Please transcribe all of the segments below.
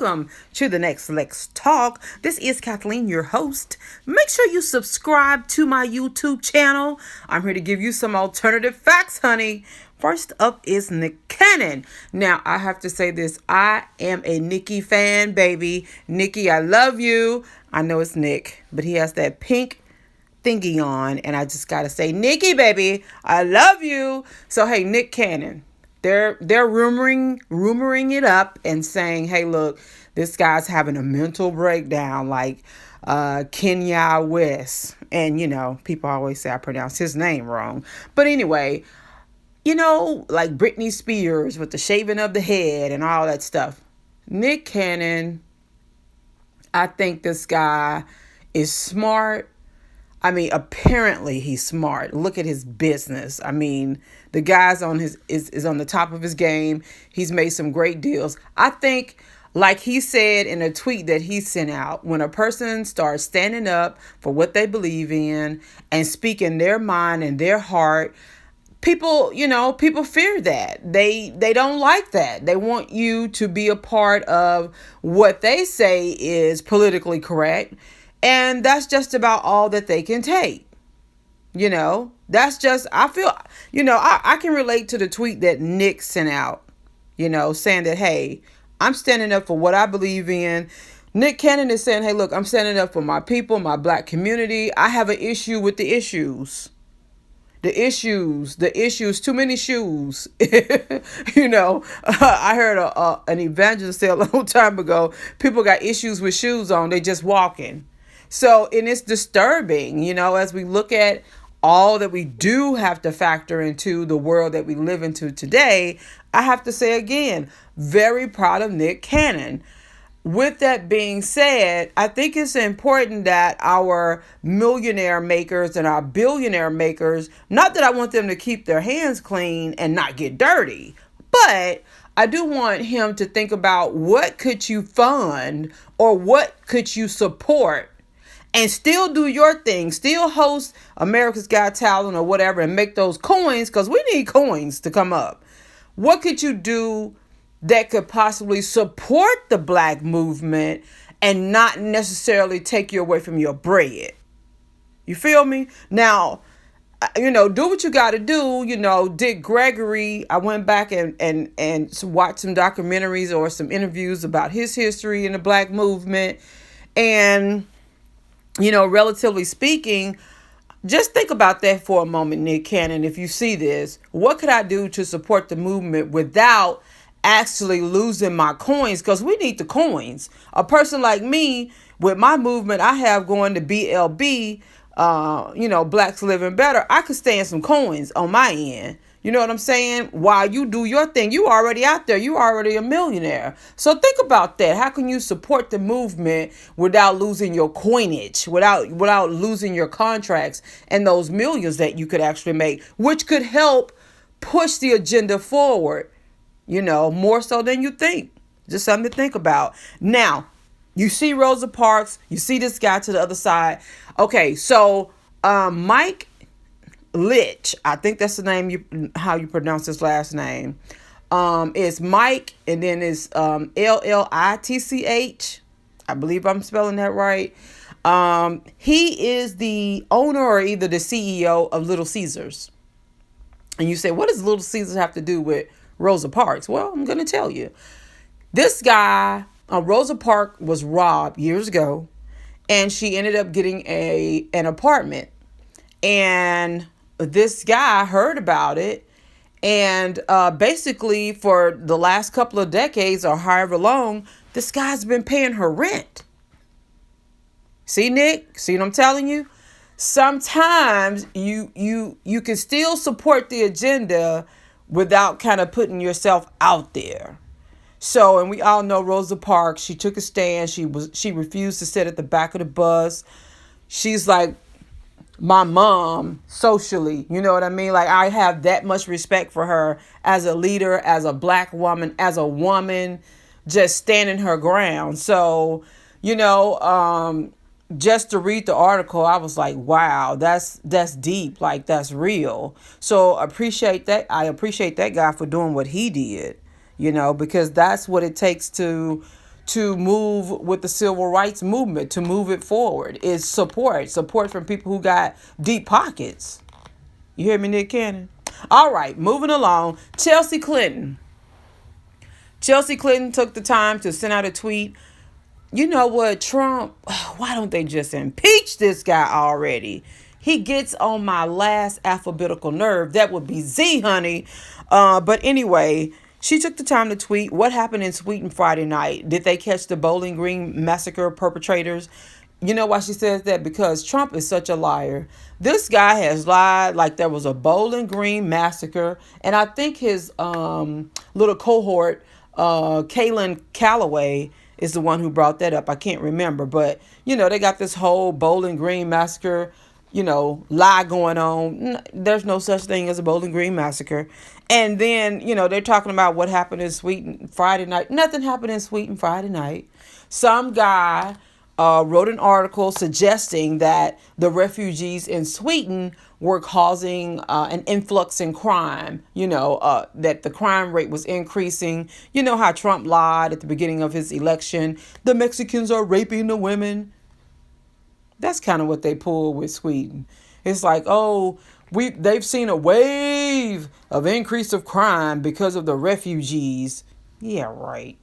welcome to the next Let's Talk. This is Kathleen, your host. Make sure you subscribe to my YouTube channel. I'm here to give you some alternative facts, honey. First up is Nick Cannon. Now, I have to say this. I am a Nicki fan, baby. Nicki, I love you. I know it's Nick, but he has that pink thingy on, and I just gotta say, Nicki, baby, I love you. So, hey, Nick Cannon. They're rumoring it up and saying, hey, look, this guy's having a mental breakdown like Kenya West. And, people always say I pronounce his name wrong. But anyway, like Britney Spears with the shaving of the head and all that stuff. Nick Cannon, I think this guy is smart. I mean, apparently he's smart. Look at his business. I mean, the guy's is on the top of his game. He's made some great deals. I think, like he said in a tweet that he sent out, when a person starts standing up for what they believe in and speaking their mind and their heart, people fear that. They don't like that. They want you to be a part of what they say is politically correct. And that's just about all that they can take. That's just, I feel, I can relate to the tweet that Nick sent out, saying that, hey, I'm standing up for what I believe in. Nick Cannon is saying, hey, look, I'm standing up for my people, my black community. I have an issue with the issues. The issues, too many shoes. I heard an evangelist say a long time ago, people got issues with shoes on, they just walking. So, and it's disturbing, as we look at all that we do have to factor into the world that we live into today. I have to say again, very proud of Nick Cannon. With that being said, I think it's important that our millionaire makers and our billionaire makers, not that I want them to keep their hands clean and not get dirty, but I do want him to think about what could you fund or what could you support and still do your thing, still host America's Got Talent or whatever and make those coins, because we need coins to come up. What could you do that could possibly support the black movement and not necessarily take you away from your bread? You feel me? Now, do what you got to do. Dick Gregory, I went back and watched some documentaries or some interviews about his history in the black movement. And, relatively speaking, just think about that for a moment, Nick Cannon. If you see this, what could I do to support the movement without actually losing my coins? Because we need the coins. A person like me, with my movement I have going to BLB, Blacks Living Better, I could stand some coins on my end. You know what I'm saying? While you do your thing, you already out there. You already a millionaire. So think about that. How can you support the movement without losing your coinage, without losing your contracts and those millions that you could actually make, which could help push the agenda forward, more so than you think. Just something to think about. Now, you see Rosa Parks. You see this guy to the other side. Okay, so Mike Litch, I think that's the name, how you pronounce his last name. It's Mike, and then it's Lilitch. I believe I'm spelling that right. He is the owner or either the CEO of Little Caesars. And you say, what does Little Caesars have to do with Rosa Parks? Well, I'm going to tell you. This guy, Rosa Parks, was robbed years ago, and she ended up getting an apartment. And this guy heard about it, and basically for the last couple of decades or however long, this guy's been paying her rent. See, Nick? See what I'm telling you? Sometimes you can still support the agenda without kind of putting yourself out there. So, and we all know Rosa Parks, she took a stand. She refused to sit at the back of the bus. She's like my mom socially, you know what I mean? Like, I have that much respect for her as a leader, as a black woman, as a woman, just standing her ground. So, just to read the article, I was like, wow, that's deep. Like, that's real. So appreciate that. I appreciate that guy for doing what he did, because that's what it takes to to move with the civil rights movement, to move it forward, is support from people who got deep pockets. You hear me, Nick Cannon? All right, moving along. Chelsea Clinton took the time to send out a tweet. You know what, Trump, why don't they just impeach this guy already? He gets on my last alphabetical nerve. That would be Z, honey. But anyway, she took the time to tweet, what happened in Sweden Friday night? Did they catch the Bowling Green massacre perpetrators? You know why she says that? Because Trump is such a liar. This guy has lied like there was a Bowling Green massacre. And I think his little cohort, Kaylin Calloway, is the one who brought that up. I can't remember. But, they got this whole Bowling Green massacre, lie going on. There's no such thing as a Bowling Green massacre. And then, they're talking about what happened in Sweden Friday night. Nothing happened in Sweden Friday night. Some guy wrote an article suggesting that the refugees in Sweden were causing an influx in crime, that the crime rate was increasing. You know how Trump lied at the beginning of his election. The Mexicans are raping the women. That's kind of what they pull with Sweden. It's like, they've seen a wave of increase of crime because of the refugees. Yeah, right.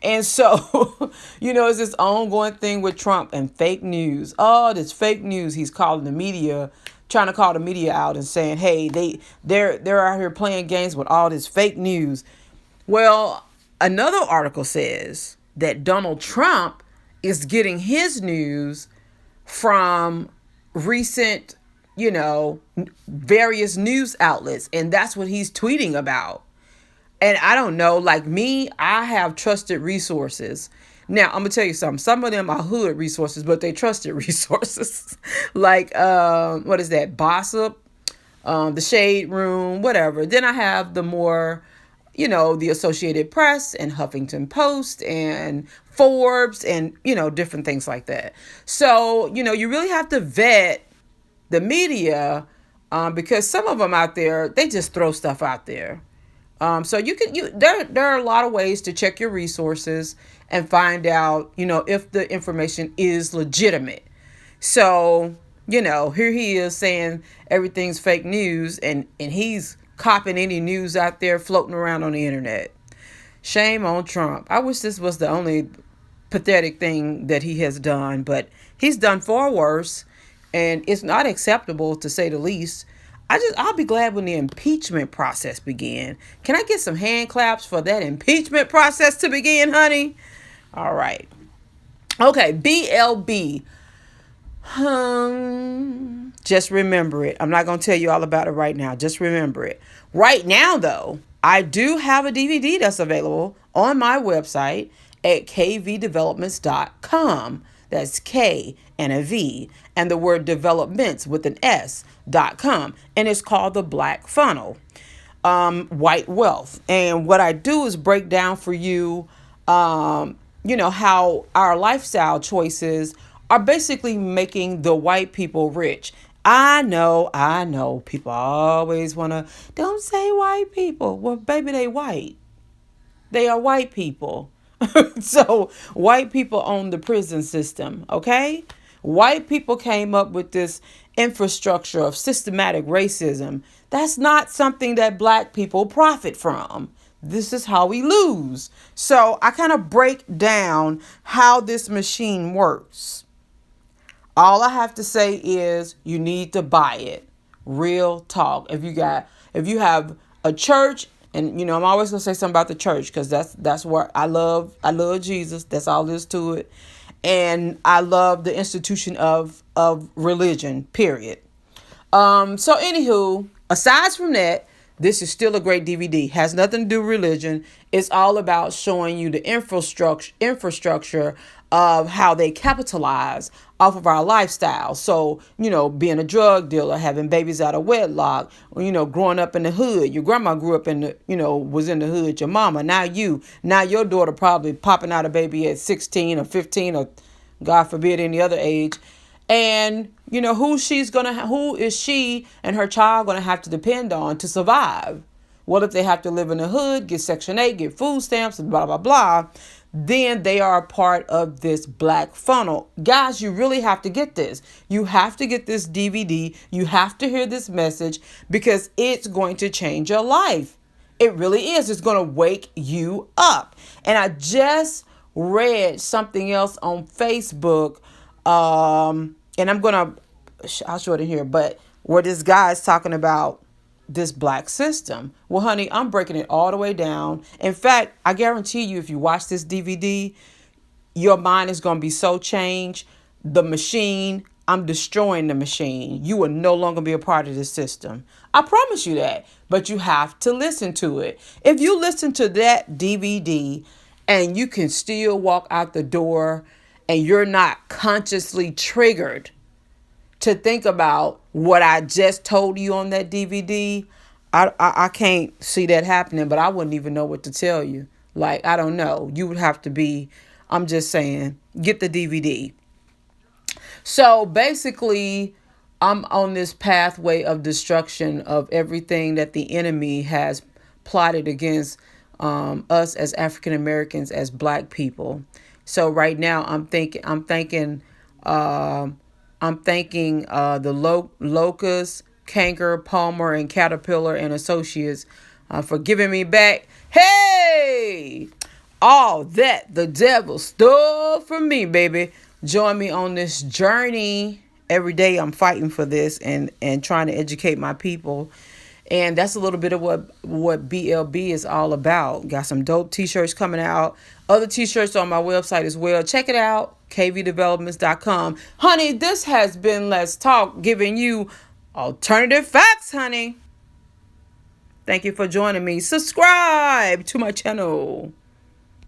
And so, it's this ongoing thing with Trump and fake news. Oh, this fake news. He's calling the media, trying to call the media out and saying, hey, they're out here playing games with all this fake news. Well, another article says that Donald Trump is getting his news from recent, various news outlets. And that's what he's tweeting about. And I don't know, like me, I have trusted resources. Now, I'm going to tell you something. Some of them are hood resources, but they trusted resources. Like, what is that? Bossip, the Shade Room, whatever. Then I have the more, the Associated Press and Huffington Post and Forbes and, different things like that. So, you really have to vet the media because some of them out there, they just throw stuff out there. So there are a lot of ways to check your resources and find out, if the information is legitimate. So, here he is saying everything's fake news and he's copying any news out there floating around on the internet. Shame on Trump. I wish this was the only pathetic thing that he has done, but he's done far worse and it's not acceptable to say the least. I'll be glad when the impeachment process begin. Can I get some hand claps for that impeachment process to begin, honey? All right. Okay, BLB. Just remember it. I'm not going to tell you all about it right now. Just remember it. Right now, though, I do have a DVD that's available on my website at kvdevelopments.com. That's K and a V and the word developments with an S.com. And it's called The Black Funnel, White Wealth. And what I do is break down for you, how our lifestyle choices are basically making the white people rich. I know. People always want to, don't say white people. Well, baby, they white. They are white people. So white people own the prison system, okay? White people came up with this infrastructure of systematic racism. That's not something that black people profit from. This is how we lose. So I kind of break down how this machine works. All I have to say is you need to buy it. Real talk. If you have a church, and I'm always gonna say something about the church because that's where I love Jesus. That's all there is to it. And I love the institution of religion, period. So anywho, aside from that, this is still a great DVD. Has nothing to do with religion. It's all about showing you the infrastructure of how they capitalize off of our lifestyle. So, being a drug dealer, having babies out of wedlock, growing up in the hood. Your grandma grew up in the, was in the hood. Your mama, now your daughter probably popping out a baby at 16 or 15 or God forbid any other age. And, who is she and her child going to have to depend on to survive? Well, if they have to live in the hood, get Section 8, get food stamps and blah, blah, blah. then they are a part of this black funnel. Guys, you really have to get this. You have to get this DVD. You have to hear this message because it's going to change your life. It really is. It's going to wake you up. And I just read something else on Facebook. And I'll show it in here, but where this guy is talking about this black system. Well, honey, I'm breaking it all the way down. In fact, I guarantee you, if you watch this DVD, your mind is going to be so changed. The machine, I'm destroying the machine. You will no longer be a part of the system. I promise you that. But you have to listen to it. If you listen to that DVD and you can still walk out the door and you're not consciously triggered to think about what I just told you on that DVD, I can't see that happening, but I wouldn't even know what to tell you. Like, I don't know. You would have to be, I'm just saying, get the DVD. So basically, I'm on this pathway of destruction of everything that the enemy has plotted against us as African Americans, as black people. So right now, I'm thanking the Locust, Kanker, Palmer, and Caterpillar and Associates for giving me back, hey, all that the devil stole from me, baby. Join me on this journey. Every day I'm fighting for this and trying to educate my people. And that's a little bit of what BLB is all about. Got some dope t-shirts coming out. Other t-shirts on my website as well. Check it out, kvdevelopments.com. Honey, this has been Let's Talk, giving you alternative facts, honey. Thank you for joining me. Subscribe to my channel.